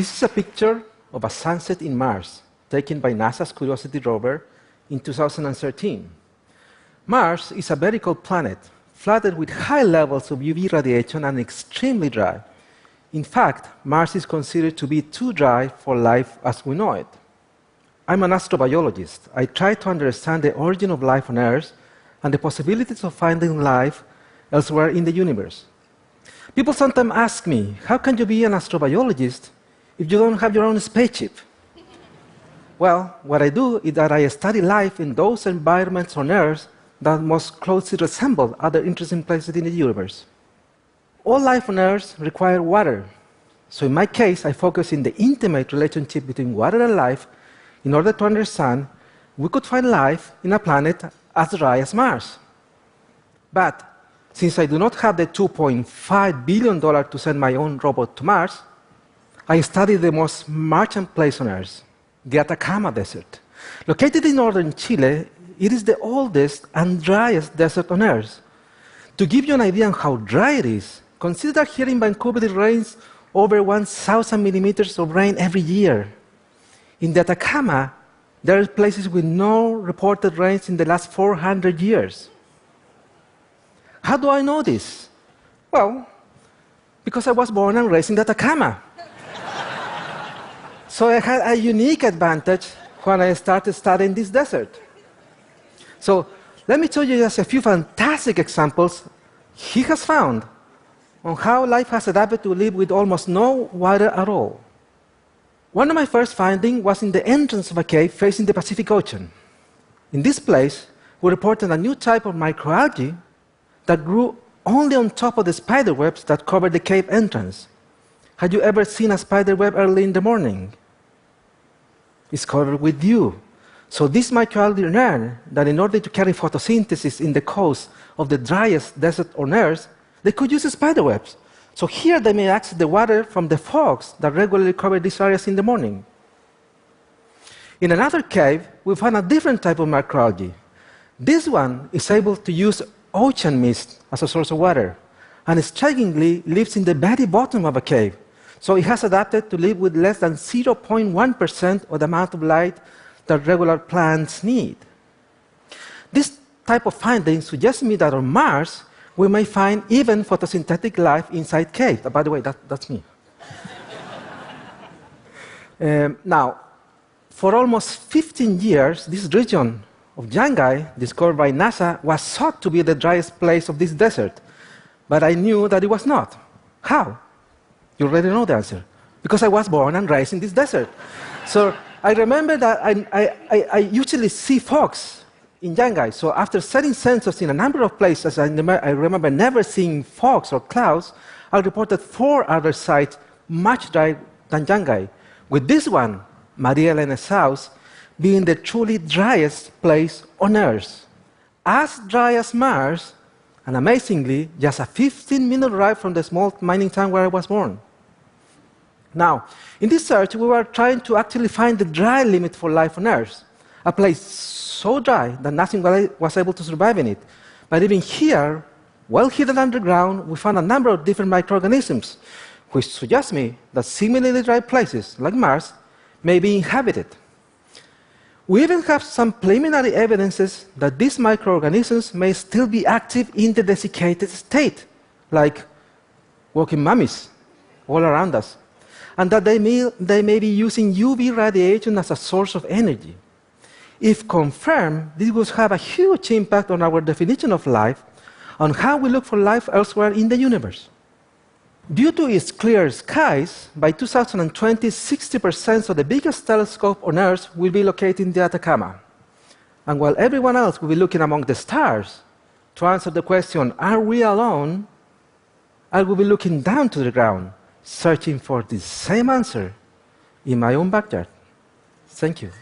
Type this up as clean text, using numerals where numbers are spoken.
This is a picture of a sunset in Mars, taken by NASA's Curiosity rover in 2013. Mars is a very cold planet, flooded with high levels of UV radiation and extremely dry. In fact, Mars is considered to be too dry for life as we know it. I'm an astrobiologist. I try to understand the origin of life on Earth and the possibilities of finding life elsewhere in the universe. People sometimes ask me, how can you be an astrobiologist if you don't have your own spaceship? Well, what I do is that I study life in those environments on Earth that most closely resemble other interesting places in the universe. All life on Earth requires water. So in my case, I focus on the intimate relationship between water and life in order to understand we could find life in a planet as dry as Mars. But since I do not have the $2.5 billion to send my own robot to Mars, I studied the most martian place on Earth, the Atacama Desert. Located in northern Chile, it is the oldest and driest desert on Earth. To give you an idea of how dry it is, consider that here in Vancouver it rains over 1,000 millimeters of rain every year. In the Atacama, there are places with no reported rains in the last 400 years. How do I know this? Well, because I was born and raised in the Atacama. So I had a unique advantage when I started studying this desert. So let me show you just a few fantastic examples he has found on how life has adapted to live with almost no water at all. One of my first findings was in the entrance of a cave facing the Pacific Ocean. In this place, we reported a new type of microalgae that grew only on top of the spider webs that covered the cave entrance. Had you ever seen a spider web early in the morning? It's covered with dew. So this microalgae learned that in order to carry photosynthesis in the coast of the driest desert on Earth, they could use spider webs. So here they may access the water from the fogs that regularly cover these areas in the morning. In another cave, we found a different type of microalgae. This one is able to use ocean mist as a source of water, and strikingly lives in the very bottom of a cave. So it has adapted to live with less than 0.1% of the amount of light that regular plants need. This type of finding suggests me that on Mars, we may find even photosynthetic life inside caves. By the way, that's me. Now, for almost 15 years, this region of Yangai, discovered by NASA, was thought to be the driest place of this desert. But I knew that it was not. How? You already know the answer. Because I was born and raised in this desert. So I remember that I usually see fogs in Yangai. So after setting sensors in a number of places, I remember never seeing fogs or clouds. I reported 4 other sites much drier than Yangai, with this one, Maria Elena South, being the truly driest place on Earth. As dry as Mars, and amazingly, just a 15-minute ride from the small mining town where I was born. Now, in this search, we were trying to actually find the dry limit for life on Earth, a place so dry that nothing was able to survive in it. But even here, well hidden underground, we found a number of different microorganisms, which suggests me that similarly dry places, like Mars, may be inhabited. We even have some preliminary evidences that these microorganisms may still be active in the desiccated state, like walking mummies all around us, and that they may be using UV radiation as a source of energy. If confirmed, this will have a huge impact on our definition of life, on how we look for life elsewhere in the universe. Due to its clear skies, by 2020, 60% of the biggest telescope on Earth will be located in the Atacama. And while everyone else will be looking among the stars to answer the question, are we alone? I will be looking down to the ground, searching for the same answer in my own backyard. Thank you.